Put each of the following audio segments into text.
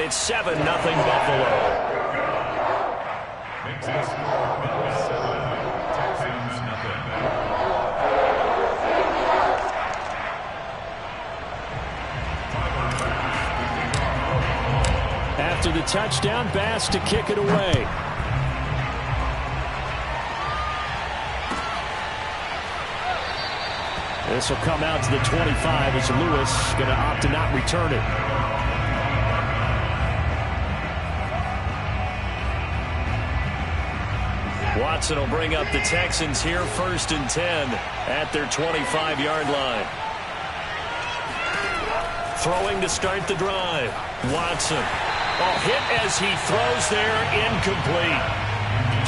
it's 7-0 Buffalo. After the touchdown, Bass to kick it away. This will come out to the 25 as Lewis going to opt to not return it. Watson will bring up the Texans here 1st and 10 at their 25-yard line. Throwing to start the drive. Watson. Hit as he throws there, incomplete.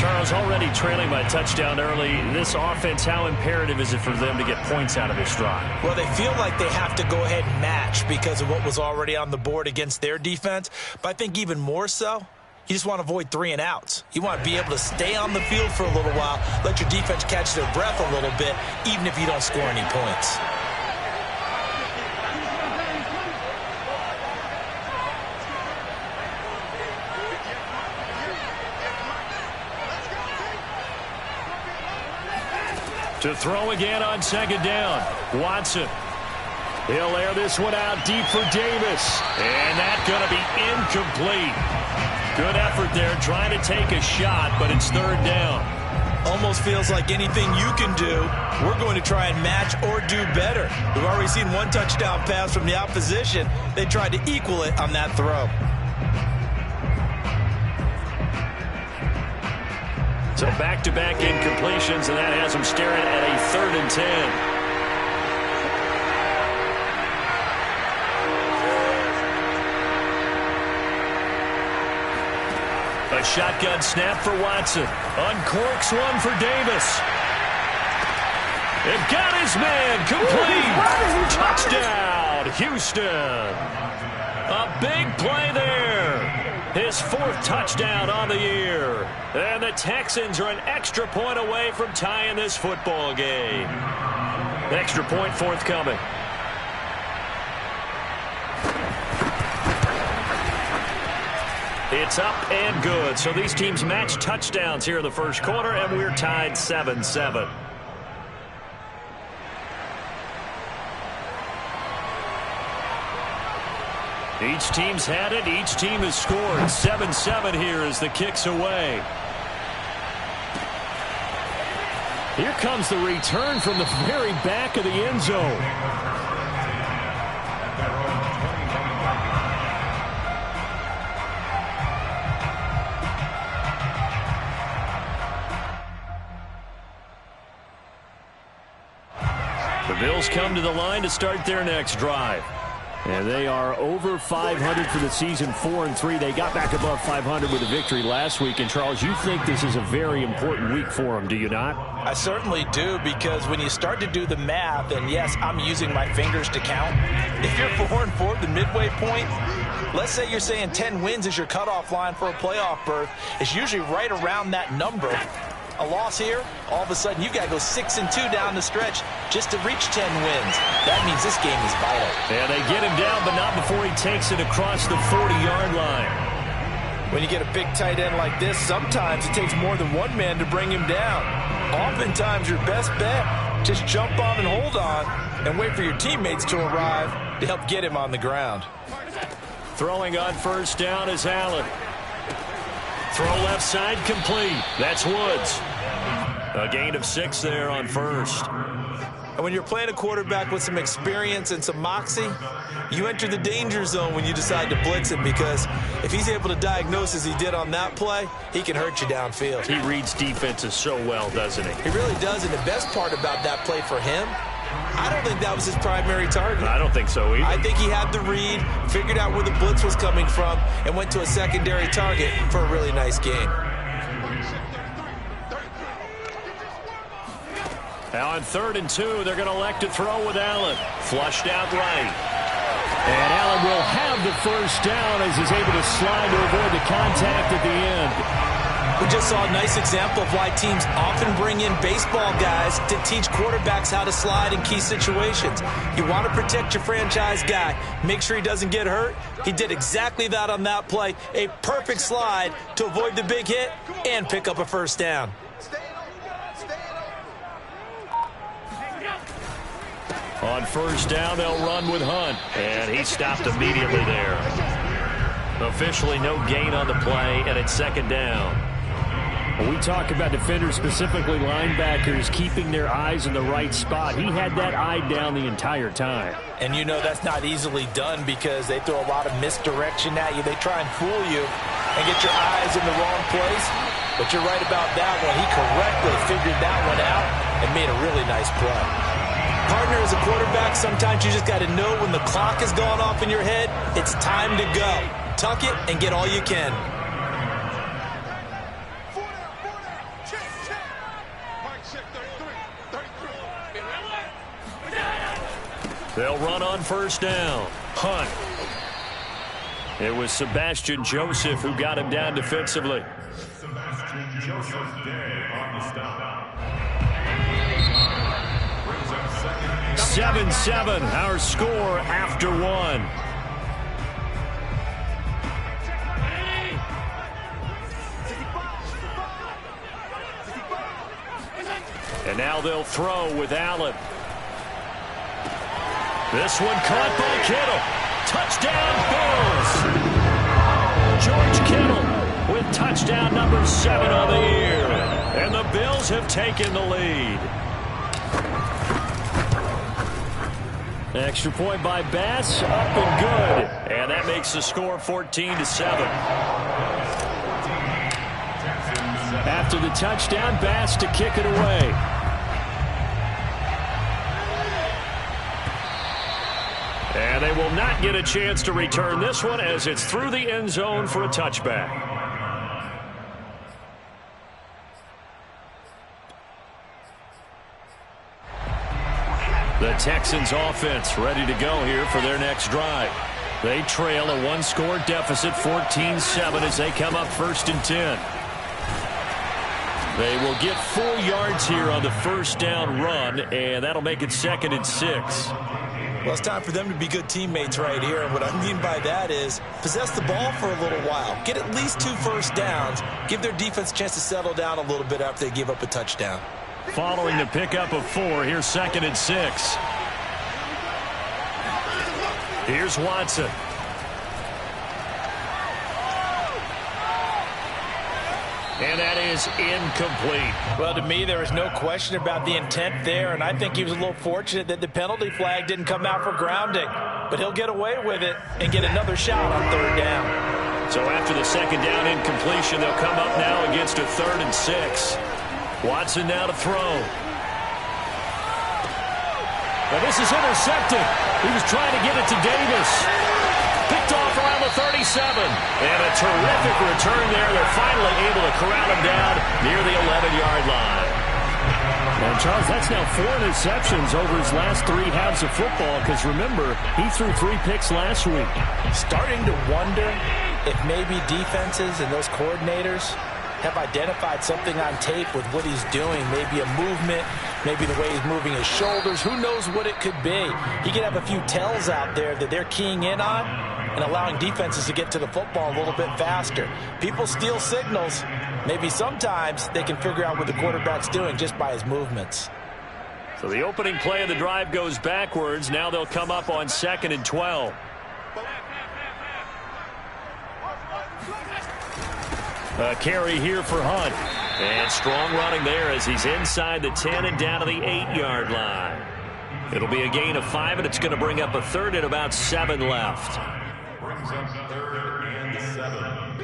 Charles, already trailing by touchdown early. This offense, how imperative is it for them to get points out of this drive? Well, they feel like they have to go ahead and match because of what was already on the board against their defense. But I think even more so, you just want to avoid 3 and outs. You want to be able to stay on the field for a little while, let your defense catch their breath a little bit, even if you don't score any points. To throw again on 2nd down. Watson. He'll air this one out deep for Davis. And that's going to be incomplete. Good effort there trying to take a shot, but it's 3rd down. Almost feels like anything you can do, we're going to try and match or do better. We've already seen 1 touchdown pass from the opposition. They tried to equal it on that throw. So back-to-back incompletions, and that has them staring at a 3rd and 10. A shotgun snap for Watson. Uncorks one for Davis. It got his man complete. Touchdown, Houston. A big play there. His 4th touchdown on the year. And the Texans are an extra point away from tying this football game. Extra point forthcoming. It's up and good. So these teams match touchdowns here in the 1st quarter, and we're tied 7-7. Each team's had it. Each team has scored. 7-7 here as the kick's away. Here comes the return from the very back of the end zone. The Bills come to the line to start their next drive. And they are over 500 for the season, 4-3. They got back above 500 with a victory last week. And, Charles, you think this is a very important week for them, do you not? I certainly do, because when you start to do the math, and yes, I'm using my fingers to count. If you're 4-4 at the midway point, let's say you're saying 10 wins is your cutoff line for a playoff berth. It's usually right around that number. A loss here, all of a sudden you got to go 6-2 down the stretch just to reach 10 wins. That means this game is vital. Yeah, they get him down, but not before he takes it across the 40-yard line. When you get a big tight end like this, sometimes it takes more than one man to bring him down. Oftentimes your best bet, just jump on and hold on and wait for your teammates to arrive to help get him on the ground. Throwing on 1st down is Allen. Throw left side complete. That's Woods. A gain of 6 there on 1st. And when you're playing a quarterback with some experience and some moxie, you enter the danger zone when you decide to blitz him, because if he's able to diagnose as he did on that play, he can hurt you downfield. He reads defenses so well, doesn't he? He really does, and the best part about that play for him, I don't think that was his primary target. I don't think so either. I think he had the read, figured out where the blitz was coming from, and went to a secondary target for a really nice game. Now on 3rd and 2, they're going to elect to throw with Allen. Flushed out right. And Allen will have the 1st down as he's able to slide to avoid the contact at the end. We just saw a nice example of why teams often bring in baseball guys to teach quarterbacks how to slide in key situations. You want to protect your franchise guy. Make sure he doesn't get hurt. He did exactly that on that play. A perfect slide to avoid the big hit and pick up a first down. On first down, they'll run with Hunt. And he stopped immediately there. Officially no gain on the play, and it's second down. When we talk about defenders, specifically linebackers, keeping their eyes in the right spot, he had that eye down the entire time. And you know that's not easily done because they throw a lot of misdirection at you. They try and fool you and get your eyes in the wrong place. But you're right about that one. He correctly figured that one out and made a really nice play. Partner, as a quarterback, sometimes you just got to know when the clock has gone off in your head, it's time to go. Tuck it and get all you can. They'll run on first down. Hunt. It was Sebastian Joseph who got him down defensively. Sebastian Joseph Day on the stop. 7-7, our score after one. And now they'll throw with Allen. This one caught by Kittle. Touchdown, Bills. George Kittle with touchdown number 7 on the year. And the Bills have taken the lead. Extra point by Bass, up and good. And that makes the score 14-7. After the touchdown, Bass to kick it away. And they will not get a chance to return this one as it's through the end zone for a touchback. The Texans offense ready to go here for their next drive. They trail a one-score deficit, 14-7, as they come up 1st and 10. They will get 4 yards here on the first down run, and that'll make it 2nd and 6. Well, it's time for them to be good teammates right here. And what I mean by that is possess the ball for a little while. Get at least 2 first downs. Give their defense a chance to settle down a little bit after they give up a touchdown. Following the pickup of 4, here's 2nd and 6. Here's Watson. And that is incomplete. Well, to me, there is no question about the intent there, and I think he was a little fortunate that the penalty flag didn't come out for grounding. But he'll get away with it and get another shot on 3rd down. So after the 2nd down incompletion, they'll come up now against a 3rd and 6. Watson now to throw. But this is intercepted. He was trying to get it to Davis. Picked off around the 37. And a terrific return there. They're finally able to corral him down near the 11-yard line. And Charles, that's now 4 interceptions over his last 3 halves of football, because remember, he threw 3 picks last week. Starting to wonder if maybe defenses and those coordinators have identified something on tape with what he's doing. Maybe a movement, maybe the way he's moving his shoulders. Who knows what it could be? He could have a few tells out there that they're keying in on and allowing defenses to get to the football a little bit faster. People steal signals. Maybe sometimes they can figure out what the quarterback's doing just by his movements. So the opening play of the drive goes backwards. Now they'll come up on 2nd and 12. A carry here for Hunt. And strong running there as he's inside the 10 and down to the 8-yard line. It'll be a gain of 5, and it's going to bring up a 3rd and about 7 left. Brings up 3rd and 7.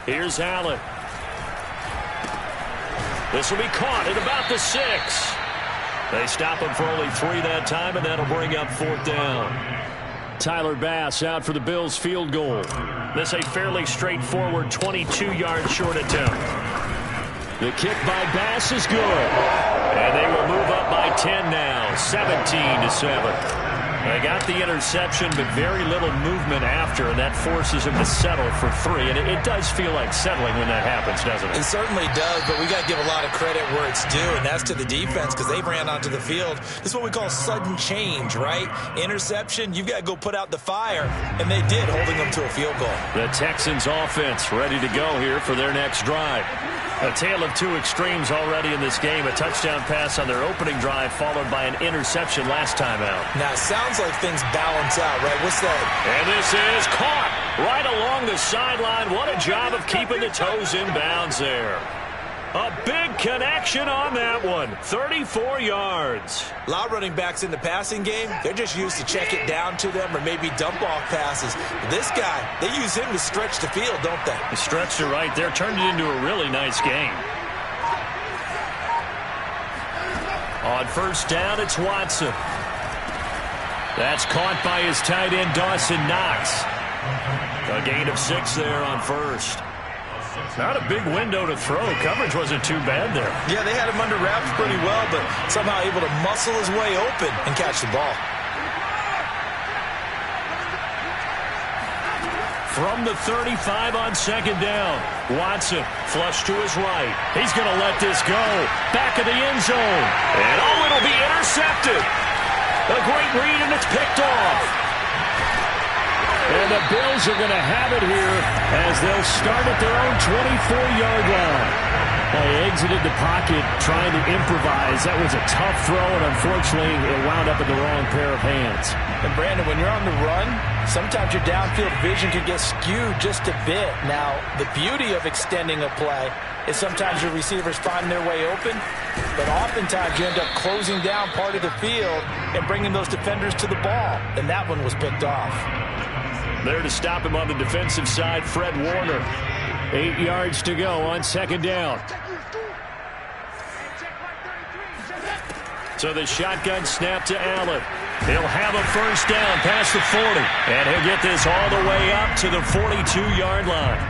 Here's Allen. This will be caught at about the 6. They stop him for only 3 that time, and that'll bring up 4th down. Tyler Bass out for the Bills field goal. This a fairly straightforward 22-yard short attempt. The kick by Bass is good. And they will move up by 10 now, 17-7. They got the interception, but very little movement after, and that forces him to settle for 3. And it does feel like settling when that happens, doesn't it? It certainly does, but we got to give a lot of credit where it's due, and that's to the defense because they ran onto the field. This is what we call sudden change, right? Interception, you've got to go put out the fire, and they did, holding them to a field goal. The Texans offense ready to go here for their next drive. A tale of two extremes already in this game. A touchdown pass on their opening drive followed by an interception last time out. Now, it sounds like things balance out, right? What's that? And this is caught right along the sideline. What a job of keeping the toes in bounds there. A big connection on that one. 34 yards. A lot of running backs in the passing game, they're just used to check it down to them or maybe dump off passes. But this guy, they use him to stretch the field, don't they? He stretched it right there, turned it into a really nice game. On first down, it's Watson. That's caught by his tight end, Dawson Knox. A gain of 6 there on first. Not a big window to throw. Coverage wasn't too bad there. Yeah, they had him under wraps pretty well, but somehow able to muscle his way open and catch the ball. From the 35 on second down, Watson flush to his right. He's going to let this go. Back of the end zone. And it'll be intercepted. A great read, and it's picked off. And the Bills are going to have it here as they'll start at their own 24-yard line. They exited the pocket trying to improvise. That was a tough throw, and unfortunately, it wound up in the wrong pair of hands. And, Brandon, when you're on the run, sometimes your downfield vision can get skewed just a bit. Now, the beauty of extending a play is sometimes your receivers find their way open, but oftentimes you end up closing down part of the field and bringing those defenders to the ball, and that one was picked off. There to stop him on the defensive side, Fred Warner. 8 yards to go on second down. So the shotgun snap to Allen. He'll have a first down past the 40. And he'll get this all the way up to the 42-yard line.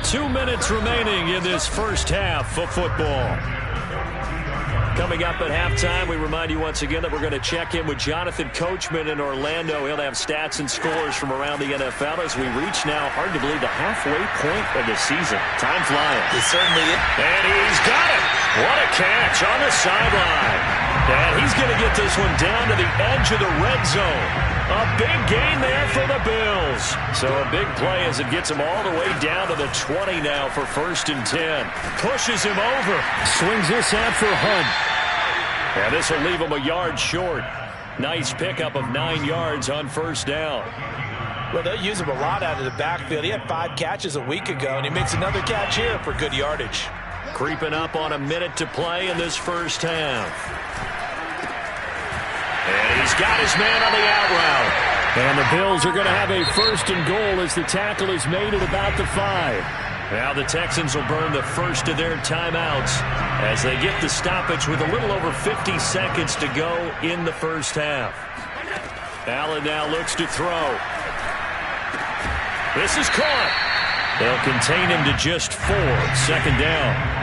Two minutes remaining in this first half of football. Coming up at halftime, we remind you once again that we're going to check in with Jonathan Coachman in Orlando. He'll have stats and scores from around the NFL as we reach now, hard to believe, the halfway point of the season. Time flying. It certainly is. And he's got it. What a catch on the sideline. And he's going to get this one down to the edge of the red zone. A big gain there for the Bills. So a big play as it gets him all the way down to the 20 now for 1st and 10. Pushes him over. Swings this out for Hunt. And this will leave him a yard short. Nice pickup of 9 yards on first down. Well, they'll use him a lot out of the backfield. He had 5 catches a week ago, and he makes another catch here for good yardage. Creeping up on a minute to play in this first half. And he's got his man on the out route. And the Bills are going to have a 1st and goal as the tackle is made at about the 5. Now the Texans will burn the first of their timeouts as they get the stoppage with a little over 50 seconds to go in the first half. Allen now looks to throw. This is caught. They'll contain him to just 4. Second down.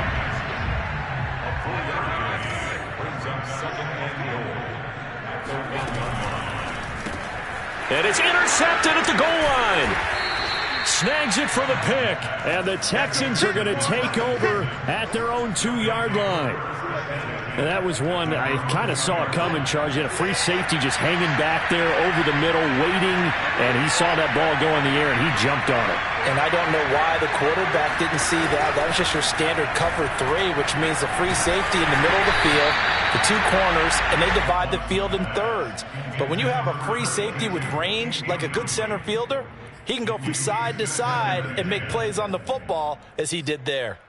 And it's intercepted at the goal line. Snags it for the pick. And the Texans are going to take over at their own 2-yard line. And that was one I kind of saw coming, Charge. He had a free safety just hanging back there over the middle, waiting. And he saw that ball go in the air, and he jumped on it. And I don't know why the quarterback didn't see that. That was just your standard cover 3, which means the free safety in the middle of the field, the 2 corners, and they divide the field in thirds. But when you have a free safety with range, like a good center fielder, he can go from side to side and make plays on the football as he did there.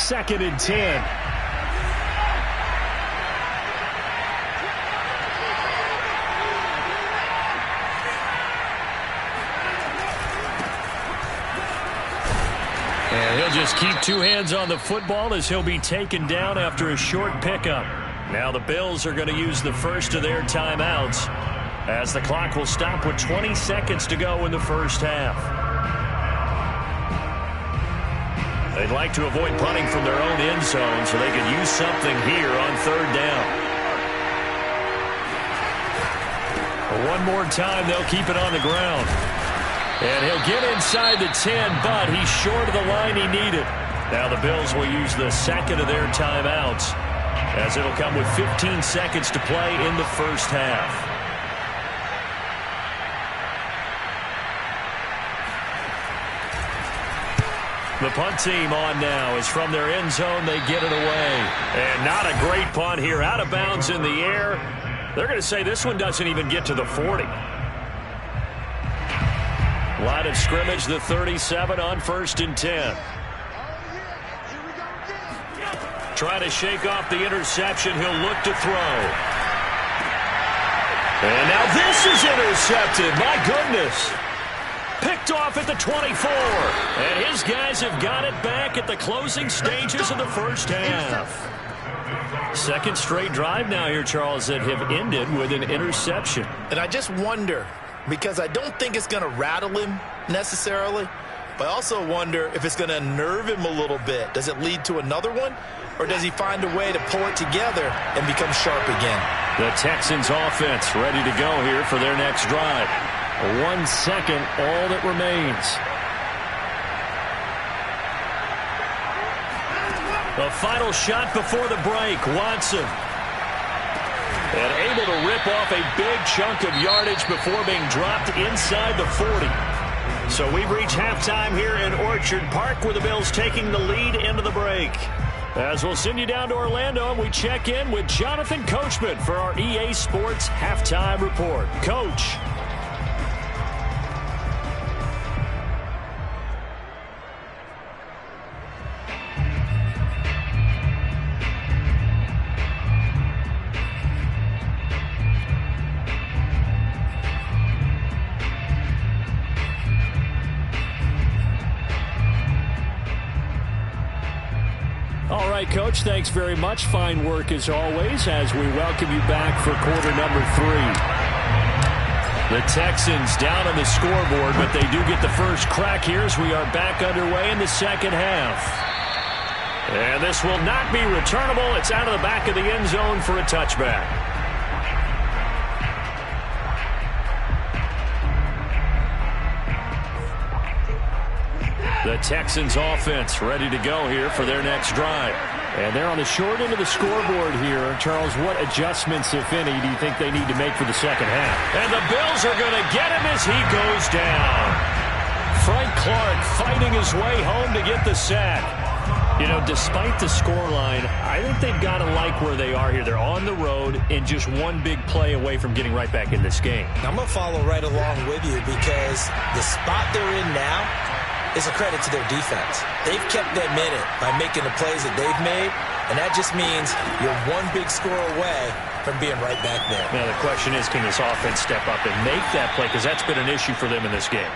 2nd and 10. And he'll just keep 2 hands on the football as he'll be taken down after a short pickup. Now the Bills are going to use the first of their timeouts. as the clock will stop with 20 seconds to go in the first half. They'd like to avoid punting from their own end zone so they can use something here on third down. One more time, they'll keep it on the ground. And he'll get inside the 10, but he's short of the line he needed. Now the Bills will use the second of their timeouts, as it'll come with 15 seconds to play in the first half. The punt team on now is from their end zone. They get it away. And not a great punt here. Out of bounds in the air. They're going to say this one doesn't even get to the 40. Line of scrimmage, the 37 on 1st and 10. Trying to shake off the interception. He'll look to throw. And now this is intercepted. My goodness. Picked off at the 24. And his guys have got it back at the closing stages of the first half. Second straight drive now here, Charles, that have ended with an interception. And I just wonder, because I don't think it's going to rattle him necessarily, but I also wonder if it's going to unnerve him a little bit. Does it lead to another one? Or does he find a way to pull it together and become sharp again? The Texans offense ready to go here for their next drive. 1 second, all that remains. The final shot before the break, Watson. And able to rip off a big chunk of yardage before being dropped inside the 40. So we've reached halftime here in Orchard Park with the Bills taking the lead into the break. As we'll send you down to Orlando, and we check in with Jonathan Coachman for our EA Sports Halftime Report. Coach. All right, Coach, thanks very much. Fine work as always as we welcome you back for quarter number 3. The Texans down on the scoreboard, but they do get the first crack here as we are back underway in the second half. And this will not be returnable. It's out of the back of the end zone for a touchback. The Texans offense ready to go here for their next drive. And they're on the short end of the scoreboard here. Charles, what adjustments, if any, do you think they need to make for the second half? And the Bills are going to get him as he goes down. Frank Clark fighting his way home to get the sack. You know, despite the scoreline, I think they've got to like where they are here. They're on the road and just one big play away from getting right back in this game. I'm going to follow right along with you because the spot they're in now is a credit to their defense. They've kept them in it by making the plays that they've made, and that just means you're one big score away from being right back there. Now the question is, can this offense step up and make that play? Because that's been an issue for them in this game.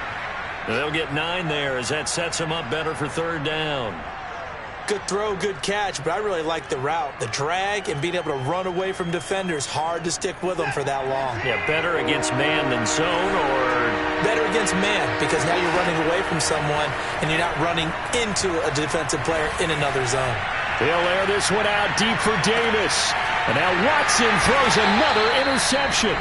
Now they'll get 9 there as that sets them up better for third down. Good throw, good catch, but I really like the route. The drag and being able to run away from defenders, hard to stick with them for that long. Yeah, better against man than zone, or better against man, because now you're running away from someone and you're not running into a defensive player in another zone. They'll air this one out deep for Davis. And now Watson throws another interception.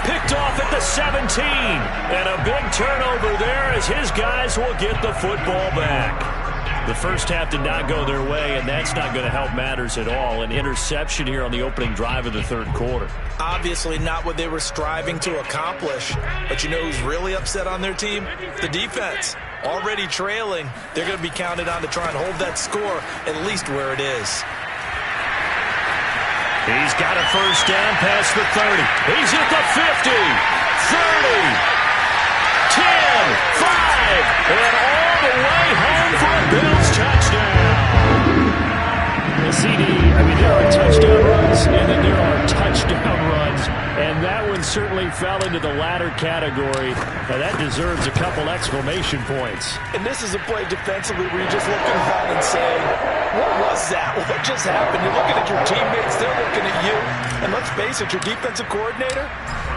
Picked off at the 17. And a big turnover there as his guys will get the football back. The first half did not go their way, and that's not going to help matters at all. An interception here on the opening drive of the third quarter. Obviously not what they were striving to accomplish. But you know who's really upset on their team? The defense. Already trailing, they're going to be counted on to try and hold that score at least where it is. He's got a first down past the 30. He's at the 50, 30, 10, 5, and all the way home for a Bills touchdown. The CD, there are touchdown runs, and then there are touchdown runs, and that one certainly fell into the latter category. Now that deserves a couple exclamation points. And this is a play defensively where you're just looking around and saying, what was that? What just happened? You're looking at your teammates, they're looking at you. And let's face it, your defensive coordinator,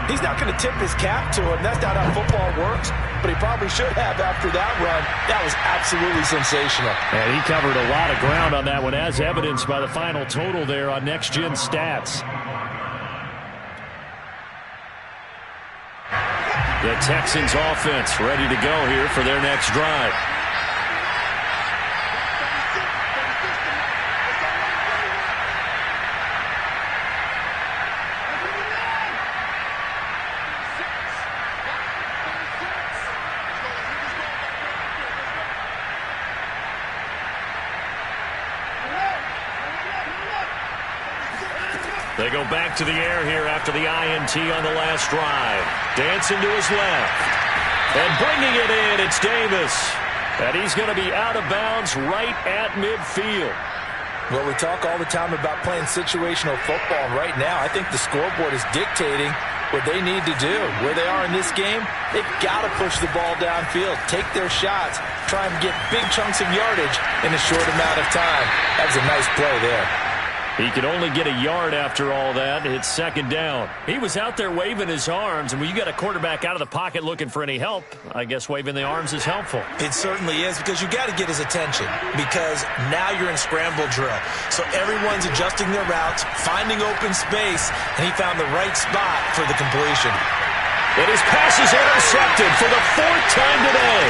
He's not going to tip his cap to him. That's not how football works, but he probably should have after that run. That was absolutely sensational. And he covered a lot of ground on that one, as evidenced by the final total there on Next Gen Stats. The Texans offense ready to go here for their next drive. They go back to the air here after the INT on the last drive. Dancing to his left. And bringing it in, it's Davis. And he's going to be out of bounds right at midfield. Well, we talk all the time about playing situational football. Right now, I think the scoreboard is dictating what they need to do. Where they are in this game, they've got to push the ball downfield, take their shots, try and get big chunks of yardage in a short amount of time. That was a nice play there. He could only get a yard after all that. It's second down. He was out there waving his arms, and when you got a quarterback out of the pocket looking for any help, I guess waving the arms is helpful. It certainly is, because you got to get his attention, because now you're in scramble drill. So everyone's adjusting their routes, finding open space, and he found the right spot for the completion. And his pass is intercepted for the fourth time today.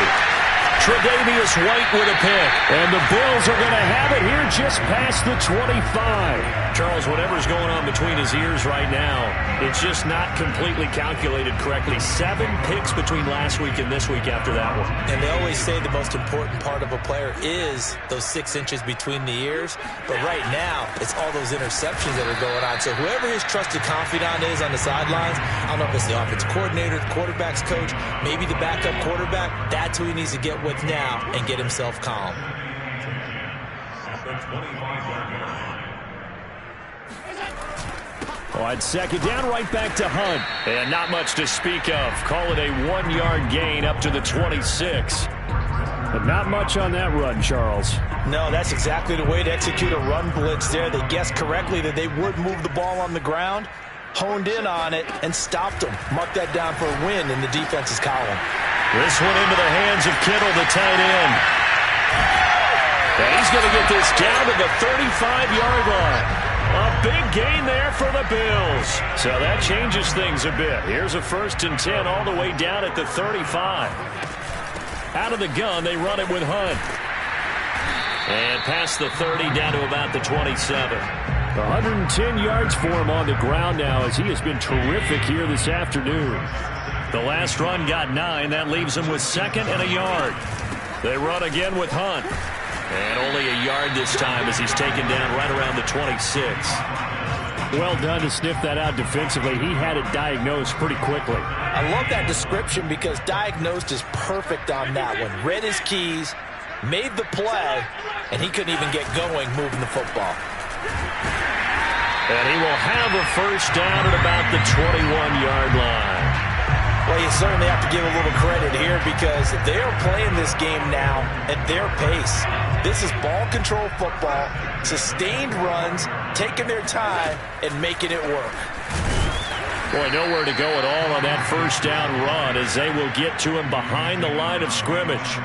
Tre'Davious White with a pick. And the Bills are going to have it here just past the 25. Charles, whatever's going on between his ears right now, it's just not completely calculated correctly. 7 picks between last week and this week after that one. And they always say the most important part of a player is those 6 inches between the ears. But right now, it's all those interceptions that are going on. So whoever his trusted confidant is on the sidelines, I don't know if it's the offensive coordinator, the quarterback's coach, maybe the backup quarterback, that's who he needs to get with now and get himself calm. On second down, right back to Hunt. And not much to speak of. Call it a 1-yard gain up to the 26. But not much on that run, Charles. No, that's exactly the way to execute a run blitz there. They guessed correctly that they would move the ball on the ground, honed in on it, and stopped them. Mark that down for a win in the defense's column. This one into the hands of Kittle, the tight end. And he's going to get this down to the 35-yard line. A big gain there for the Bills. So that changes things a bit. Here's a 1st and 10 all the way down at the 35. Out of the gun, they run it with Hunt. And past the 30 down to about the 27. 110 yards for him on the ground now, as he has been terrific here this afternoon. The last run got 9. That leaves him with 2nd and a yard. They run again with Hunt. And only a yard this time as he's taken down right around the 26. Well done to sniff that out defensively. He had it diagnosed pretty quickly. I love that description, because diagnosed is perfect on that one. Read his keys, made the play, and he couldn't even get going moving the football. And he will have a first down at about the 21-yard line. Well, you certainly have to give a little credit here, because they are playing this game now at their pace. This is ball control football, sustained runs, taking their time, and making it work. Boy, nowhere to go at all on that first down run, as they will get to him behind the line of scrimmage.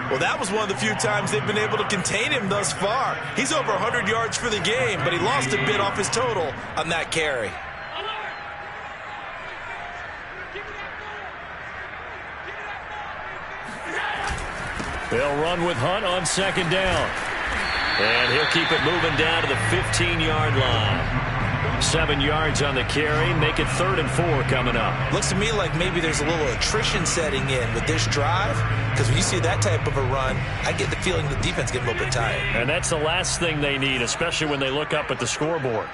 Well, that was one of the few times they've been able to contain him thus far. He's over 100 yards for the game, but he lost a bit off his total on that carry. They'll run with Hunt on second down. And he'll keep it moving down to the 15-yard line. 7 yards on the carry. Make it 3rd and 4 coming up. Looks to me like maybe there's a little attrition setting in with this drive, because when you see that type of a run, I get the feeling the defense getting a little bit tired. And that's the last thing they need, especially when they look up at the scoreboard.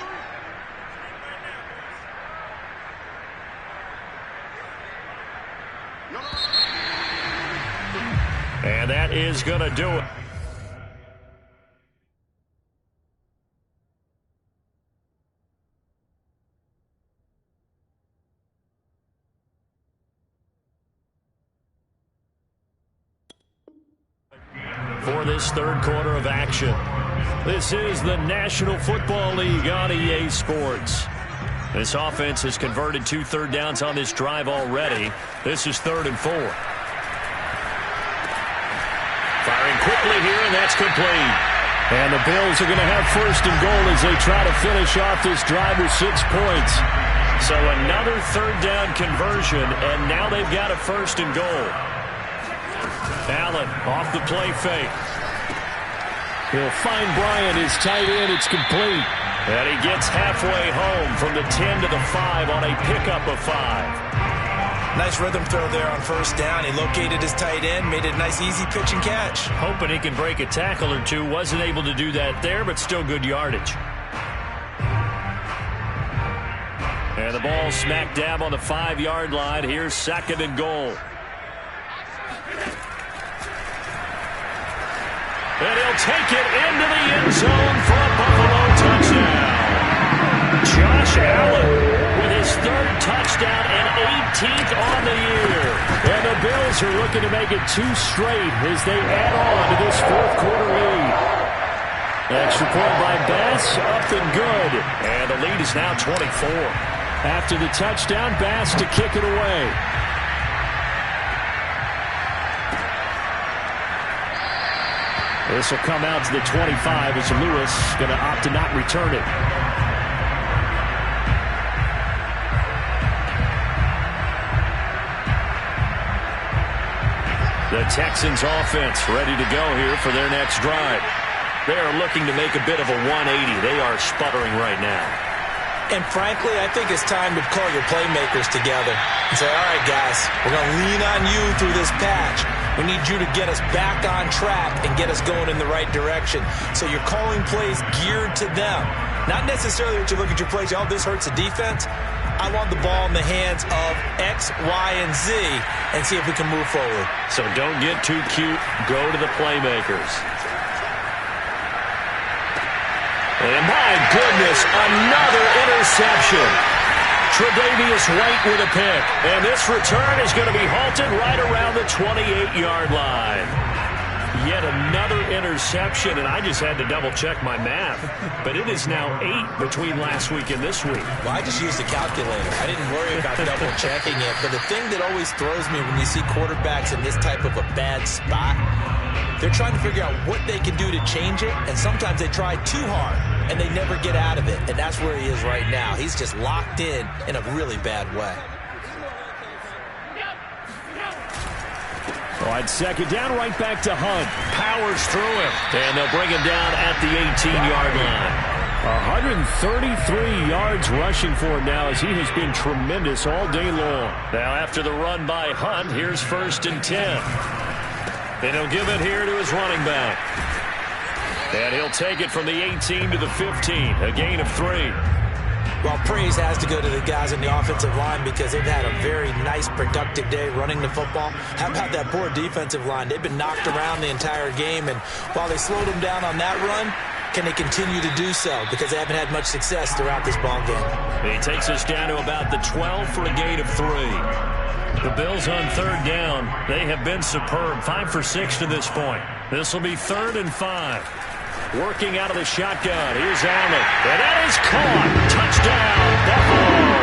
And that is going to do it. For this 3rd quarter of action, this is the National Football League on EA Sports. This offense has converted 2 third downs on this drive already. This is 3rd and 4. Firing quickly here, and that's complete. And the Bills are going to have 1st and goal as they try to finish off this drive with 6 points. So another 3rd down conversion, and now they've got a 1st and goal. Allen off the play fake. He'll find Bryant, his tight end. It's complete. And he gets halfway home from the 10 to the 5 on a pickup of 5. Nice rhythm throw there on 1st down. He located his tight end, made it a nice easy pitch and catch. Hoping he can break a tackle or two. Wasn't able to do that there, but still good yardage. And the ball smack dab on the 5-yard line. Here's 2nd and goal. And he'll take it into the end zone for a Buffalo touchdown. Josh Allen with his 3rd touchdown and 18th on the year. And the Bills are looking to make it 2 straight as they add on to this 4th quarter lead. Extra point by Bass, up and good. And the lead is now 24. After the touchdown, Bass to kick it away. This will come out to the 25 as Lewis going to opt to not return it. The Texans offense ready to go here for their next drive. They are looking to make a bit of a 180. They are sputtering right now. And frankly, I think it's time to call your playmakers together and say, all right, guys, we're going to lean on you through this patch. We need you to get us back on track and get us going in the right direction. So you're calling plays geared to them. Not necessarily that you look at your plays, oh, this hurts the defense. I want the ball in the hands of X, Y, and Z and see if we can move forward. So don't get too cute. Go to the playmakers. And my goodness, another interception. Tre'Davious White with a pick. And this return is going to be halted right around the 28-yard line. Yet another interception, and I just had to double-check my math. But it is now 8 between last week and this week. Well, I just used a calculator. I didn't worry about double-checking it. But the thing that always throws me when you see quarterbacks in this type of a bad spot, they're trying to figure out what they can do to change it, and sometimes they try too hard, and they never get out of it. And that's where he is right now. He's just locked in a really bad way. All right, 2nd down, right back to Hunt. Powers through him, and they'll bring him down at the 18-yard line. 133 yards rushing for him now as he has been tremendous all day long. Now after the run by Hunt, here's 1st and 10. And he'll give it here to his running back. And he'll take it from the 18 to the 15, a gain of 3. Well, praise has to go to the guys in the offensive line because they've had a very nice, productive day running the football. How about that poor defensive line? They've been knocked around the entire game, and while they slowed them down on that run, can they continue to do so? Because they haven't had much success throughout this ball game. He takes us down to about the 12 for a gain of 3. The Bills on 3rd down. They have been superb. 5 for 6 to this point. This will be 3rd and 5. Working out of the shotgun. Here's Allen. And that is caught. Touchdown, Buffalo.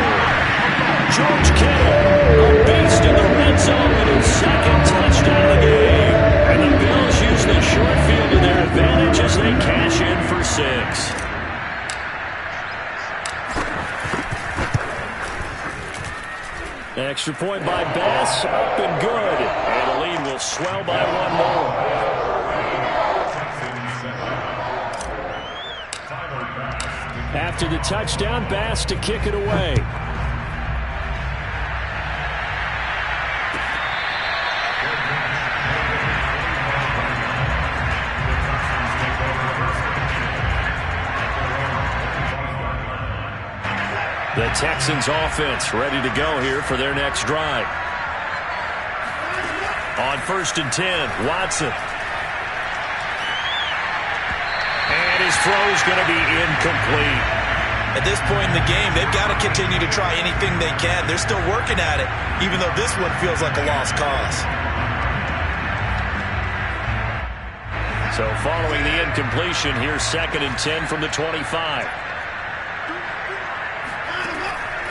George Kittle, a beast in the red zone with his 2nd touchdown of the game. And the Bills use the short field to their advantage as they cash in for 6. Extra point by Bass, up and good. And the lead will swell by 1 more. After the touchdown, Bass to kick it away. The Texans offense ready to go here for their next drive. On 1st and 10, Watson. And his throw is going to be incomplete. At this point in the game, they've got to continue to try anything they can. They're still working at it, even though this one feels like a lost cause. So following the incompletion, here's 2nd and 10 from the 25.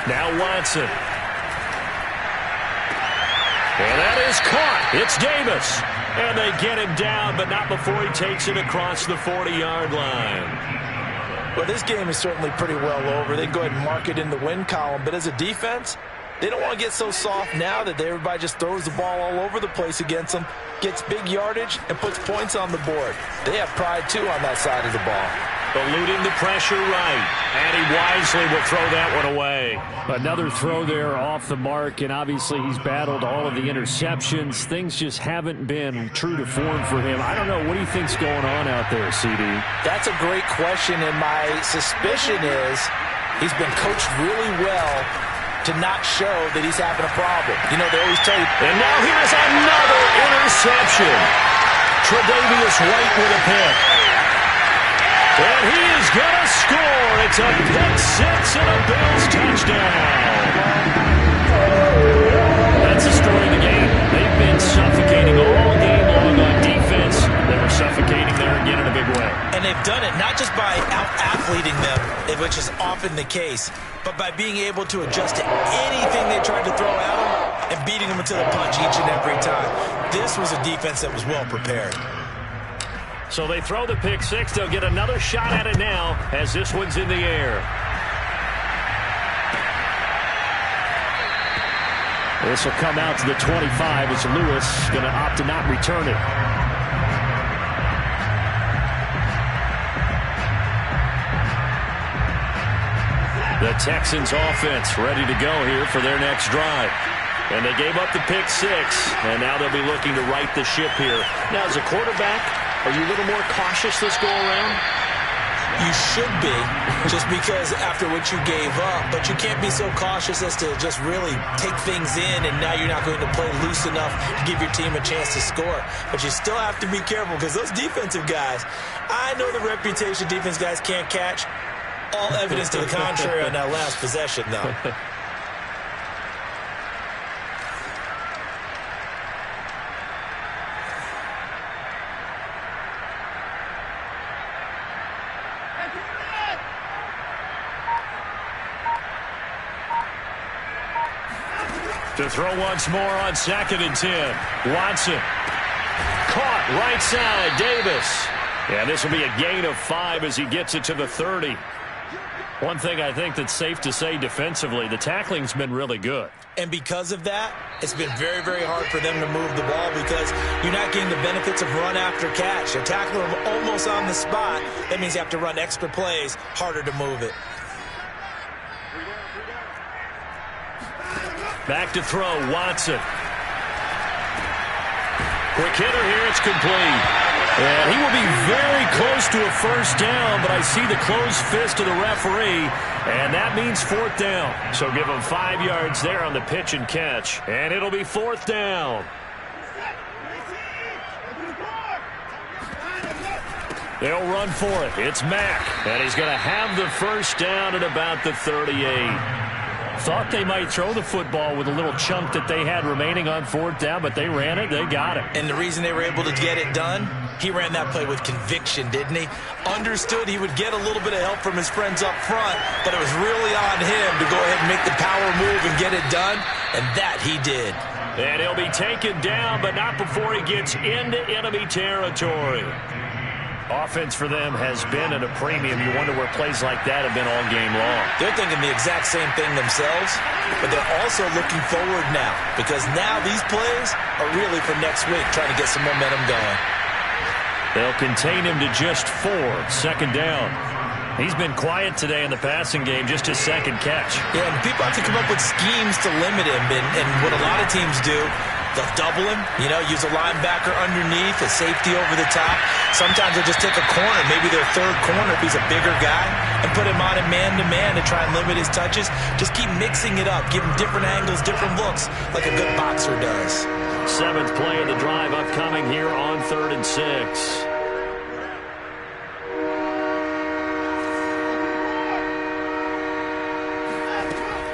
Now Watson. And that is caught. It's Davis. And they get him down, but not before he takes it across the 40-yard line. Well, this game is certainly pretty well over. They can go ahead and mark it in the win column. But as a defense, they don't want to get so soft now that everybody just throws the ball all over the place against them, gets big yardage, and puts points on the board. They have pride, too, on that side of the ball. Eluding the pressure right, and he wisely will throw that one away. Another throw there off the mark, and obviously he's battled all of the interceptions. Things just haven't been true to form for him. I don't know. What do you think's going on out there, CD? That's a great question, and my suspicion is he's been coached really well to not show that he's having a problem. You know, they always tell you. And now here's another interception. Tre'Davious White with a pick. And he is going to score. It's a pick six and a Bills touchdown. That's the story of the game. They've been suffocating all game long on defense. They were suffocating there again in a big way. And they've done it not just by out-athleting them, which is often the case, but by being able to adjust to anything they tried to throw at them and beating them to the punch each and every time. This was a defense that was well prepared. So they throw the pick six. They'll get another shot at it now as this one's in the air. This will come out to the 25 as Lewis going to opt to not return it. The Texans offense ready to go here for their next drive. And they gave up the pick six, and now they'll be looking to right the ship here. Now, as a quarterback, are you a little more cautious this go-around? You should be, just because after what you gave up, but you can't be so cautious as to just really take things in, and now you're not going to play loose enough to give your team a chance to score. But you still have to be careful, because those defensive guys, I know the reputation defense guys can't catch. All evidence to the contrary on that last possession, though. To throw once more on 2nd and 10. Watson. Caught right side. Davis. And this will be a gain of 5 as he gets it to the 30. One thing I think that's safe to say defensively, the tackling's been really good. And because of that, it's been very, very hard for them to move the ball because you're not getting the benefits of run after catch. You're tackling them almost on the spot. That means you have to run extra plays, harder to move it. Back to throw, Watson. Quick hitter here, it's complete. And he will be very close to a first down, but I see the closed fist of the referee, and that means 4th down. So give him 5 yards there on the pitch and catch, and it'll be 4th down. They'll run for it. It's Mack, and he's going to have the first down at about the 38. Thought they might throw the football with a little chunk that they had remaining on 4th down, but they ran it, they got it. And the reason they were able to get it done, he ran that play with conviction, didn't he? Understood he would get a little bit of help from his friends up front, but it was really on him to go ahead and make the power move and get it done, and that he did. And he'll be taken down, but not before he gets into enemy territory. Offense for them has been at a premium. You wonder where plays like that have been all game long. They're thinking the exact same thing themselves, but they're also looking forward now because now these plays are really for next week, trying to get some momentum going. They'll contain him to just 4, 2nd down. He's been quiet today in the passing game, just his 2nd catch. Yeah, and people have to come up with schemes to limit him, and what a lot of teams do, they'll double him, use a linebacker underneath, a safety over the top. Sometimes they'll just take a corner, maybe their 3rd corner if he's a bigger guy, and put him on a man-to-man to try and limit his touches. Just keep mixing it up, give him different angles, different looks, like a good boxer does. 7th play of the drive upcoming here on 3rd and 6.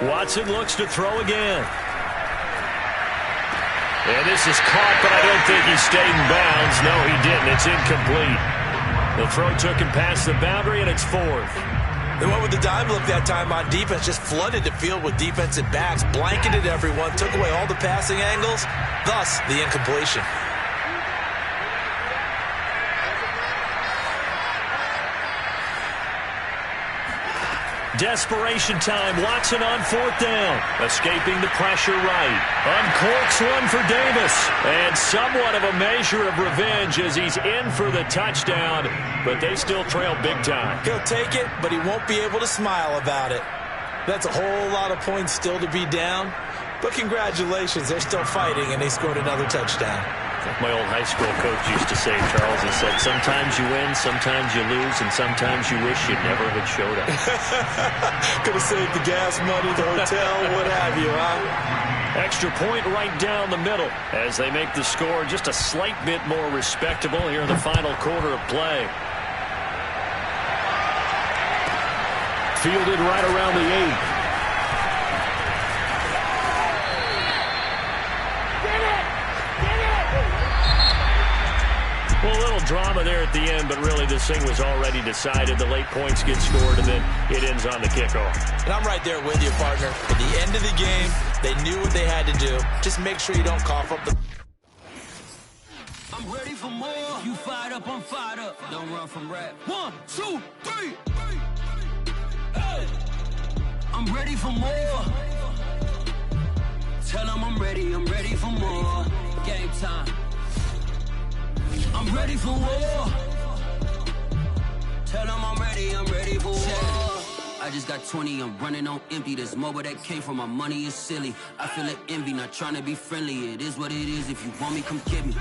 Watson looks to throw again. And this is caught, but I don't think he stayed in bounds. No, he didn't. It's incomplete. The throw took him past the boundary, and it's 4th. They went with the dime look that time on defense, just flooded the field with defensive backs, blanketed everyone, took away all the passing angles, thus the incompletion. Desperation time. Watson on 4th down. Escaping the pressure right. Uncorks one for Davis. And somewhat of a measure of revenge as he's in for the touchdown. But they still trail big time. He'll take it, but he won't be able to smile about it. That's a whole lot of points still to be down. But congratulations, they're still fighting, and they scored another touchdown. Like my old high school coach used to say, Charles, he said, sometimes you win, sometimes you lose, and sometimes you wish you never had showed up. Could have saved the gas money, the hotel, what have you, huh? Extra point right down the middle as they make the score just a slight bit more respectable here in the final quarter of play. Fielded right around the 8. Well, a little drama there at the end, but really this thing was already decided. The late points get scored, and then it ends on the kickoff. And I'm right there with you, partner. At the end of the game, they knew what they had to do. Just make sure you don't cough up the... I'm ready for more. You fired up, I'm fired up. Don't run from rap. 1, 2, 3. Hey. I'm ready for more. Tell them I'm ready for more. Game time. I'm ready for war. Tell them I'm ready for war. I just got 20, I'm running on empty. This mobile that came from my money is silly. I feel like envy, not trying to be friendly. It is what it is. If you want me, come get me.